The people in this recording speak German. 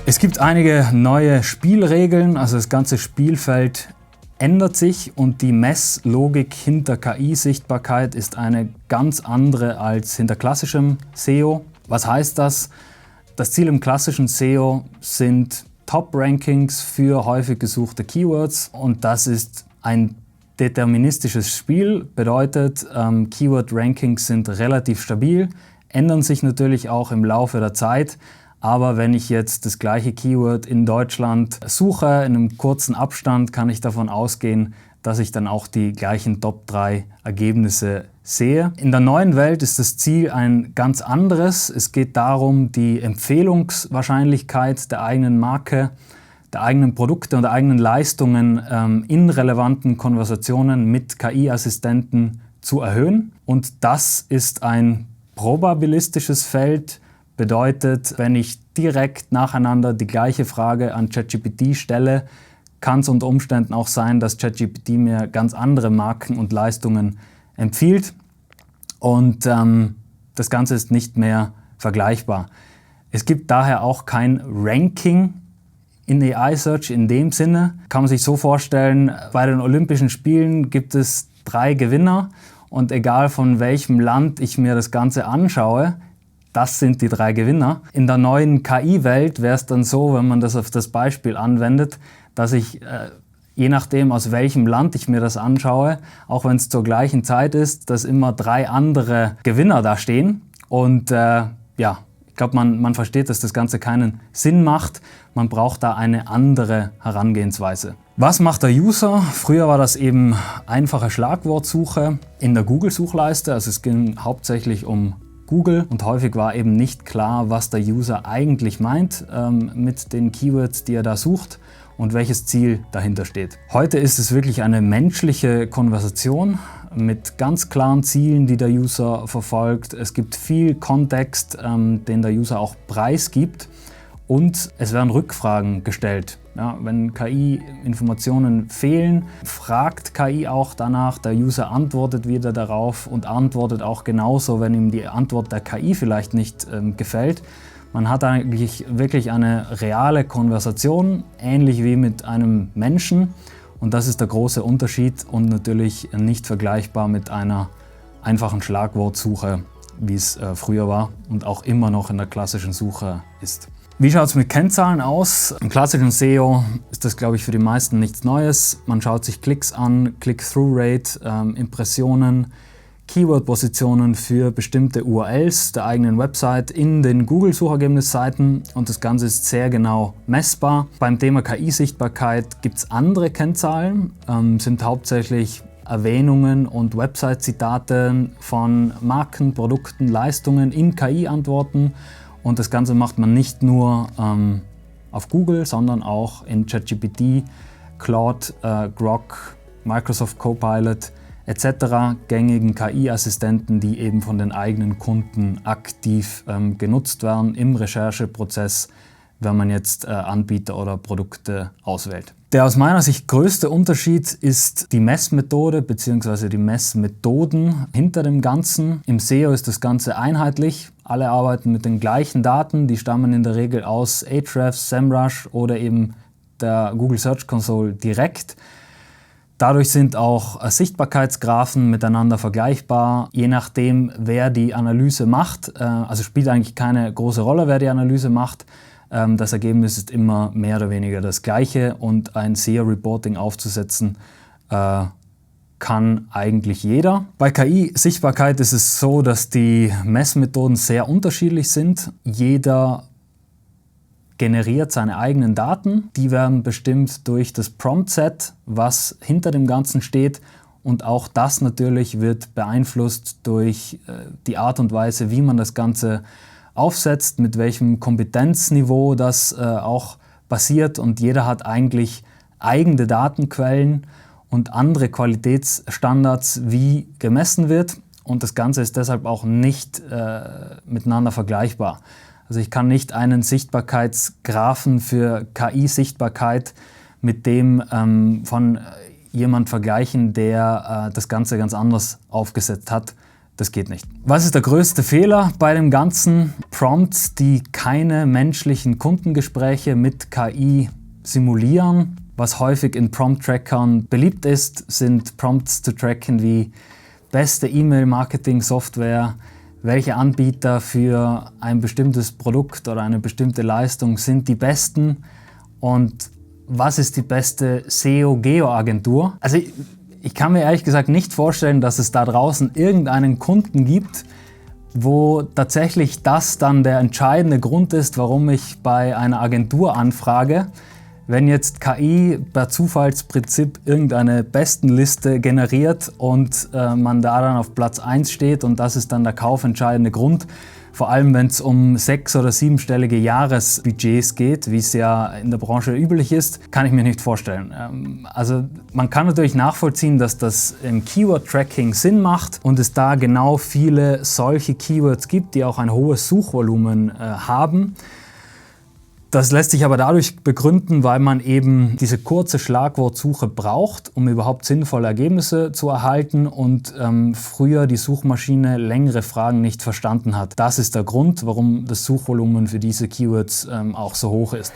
Es gibt einige neue Spielregeln, also das ganze Spielfeld ändert sich und die Messlogik hinter KI-Sichtbarkeit ist eine ganz andere als hinter klassischem SEO. Was heißt das? Das Ziel im klassischen SEO sind Top-Rankings für häufig gesuchte Keywords und das ist ein deterministisches Spiel, bedeutet Keyword-Rankings sind relativ stabil, ändern sich natürlich auch im Laufe der Zeit. Aber wenn ich jetzt das gleiche Keyword in Deutschland suche, in einem kurzen Abstand, kann ich davon ausgehen, dass ich dann auch die gleichen Top 3 Ergebnisse sehe. In der neuen Welt ist das Ziel ein ganz anderes. Es geht darum, die Empfehlungswahrscheinlichkeit der eigenen Marke, der eigenen Produkte und der eigenen Leistungen in relevanten Konversationen mit KI-Assistenten zu erhöhen. Und das ist ein probabilistisches Feld. Bedeutet, wenn ich direkt nacheinander die gleiche Frage an ChatGPT stelle, kann es unter Umständen auch sein, dass ChatGPT mir ganz andere Marken und Leistungen empfiehlt. Und das Ganze ist nicht mehr vergleichbar. Es gibt daher auch kein Ranking in AI-Search in dem Sinne. Kann man sich so vorstellen, bei den Olympischen Spielen gibt es 3 Gewinner und egal von welchem Land ich mir das Ganze anschaue, das sind die 3 Gewinner. In der neuen KI-Welt wäre es dann so, wenn man das auf das Beispiel anwendet, dass ich, je nachdem aus welchem Land ich mir das anschaue, auch wenn es zur gleichen Zeit ist, dass immer 3 andere Gewinner da stehen. Und ich glaube, man versteht, dass das Ganze keinen Sinn macht. Man braucht da eine andere Herangehensweise. Was macht der User? Früher war das eben einfache Schlagwortsuche in der Google-Suchleiste. Also es ging hauptsächlich um Google und häufig war eben nicht klar, was der User eigentlich meint mit den Keywords, die er da sucht und welches Ziel dahinter steht. Heute ist es wirklich eine menschliche Konversation mit ganz klaren Zielen, die der User verfolgt. Es gibt viel Kontext, den der User auch preisgibt und es werden Rückfragen gestellt. Ja, wenn KI-Informationen fehlen, fragt KI auch danach, der User antwortet wieder darauf und antwortet auch genauso, wenn ihm die Antwort der KI vielleicht nicht gefällt. Man hat eigentlich wirklich eine reale Konversation, ähnlich wie mit einem Menschen. Und das ist der große Unterschied und natürlich nicht vergleichbar mit einer einfachen Schlagwortsuche, wie es früher war und auch immer noch in der klassischen Suche ist. Wie schaut es mit Kennzahlen aus? Im klassischen SEO ist das, glaube ich, für die meisten nichts Neues. Man schaut sich Klicks an, Click-Through-Rate, Impressionen, Keyword-Positionen für bestimmte URLs der eigenen Website in den Google-Suchergebnisseiten und das Ganze ist sehr genau messbar. Beim Thema KI-Sichtbarkeit gibt es andere Kennzahlen, sind hauptsächlich Erwähnungen und Website-Zitate von Marken, Produkten, Leistungen in KI-Antworten. Und das Ganze macht man nicht nur auf Google, sondern auch in ChatGPT, Claude, Grok, Microsoft Copilot etc. gängigen KI-Assistenten, die eben von den eigenen Kunden aktiv genutzt werden im Rechercheprozess, wenn man jetzt Anbieter oder Produkte auswählt. Der aus meiner Sicht größte Unterschied ist die Messmethode bzw. die Messmethoden hinter dem Ganzen. Im SEO ist das Ganze einheitlich. Alle arbeiten mit den gleichen Daten, die stammen in der Regel aus Ahrefs, SEMrush oder eben der Google Search Console direkt. Dadurch sind auch Sichtbarkeitsgraphen miteinander vergleichbar, je nachdem wer die Analyse macht. Also spielt eigentlich keine große Rolle, wer die Analyse macht. Das Ergebnis ist immer mehr oder weniger das gleiche und ein SEO-Reporting aufzusetzen kann eigentlich jeder. Bei KI-Sichtbarkeit ist es so, dass die Messmethoden sehr unterschiedlich sind. Jeder generiert seine eigenen Daten. Die werden bestimmt durch das Prompt-Set, was hinter dem Ganzen steht. Und auch das natürlich wird beeinflusst durch die Art und Weise, wie man das Ganze aufsetzt, mit welchem Kompetenzniveau das auch basiert. Und jeder hat eigentlich eigene Datenquellen und andere Qualitätsstandards, wie gemessen wird. Und das Ganze ist deshalb auch nicht miteinander vergleichbar. Also ich kann nicht einen Sichtbarkeitsgraphen für KI-Sichtbarkeit mit dem von jemand vergleichen, der das Ganze ganz anders aufgesetzt hat, Das geht nicht. Was ist der größte Fehler bei dem Ganzen? Prompts, die keine menschlichen Kundengespräche mit KI simulieren. Was häufig in Prompt-Trackern beliebt ist, sind Prompts zu tracken wie beste E-Mail-Marketing-Software, welche Anbieter für ein bestimmtes Produkt oder eine bestimmte Leistung sind die besten und was ist die beste SEO-Geo-Agentur. Also ich kann mir ehrlich gesagt nicht vorstellen, dass es da draußen irgendeinen Kunden gibt, wo tatsächlich das dann der entscheidende Grund ist, warum ich bei einer Agentur anfrage. Wenn jetzt KI per Zufallsprinzip irgendeine Bestenliste generiert und man da dann auf Platz 1 steht und das ist dann der kaufentscheidende Grund, vor allem wenn es um 6- oder 7-stellige Jahresbudgets geht, wie es ja in der Branche üblich ist, kann ich mir nicht vorstellen. Also man kann natürlich nachvollziehen, dass das im Keyword-Tracking Sinn macht und es da genau viele solche Keywords gibt, die auch ein hohes Suchvolumen haben. Das lässt sich aber dadurch begründen, weil man eben diese kurze Schlagwortsuche braucht, um überhaupt sinnvolle Ergebnisse zu erhalten und früher die Suchmaschine längere Fragen nicht verstanden hat. Das ist der Grund, warum das Suchvolumen für diese Keywords auch so hoch ist.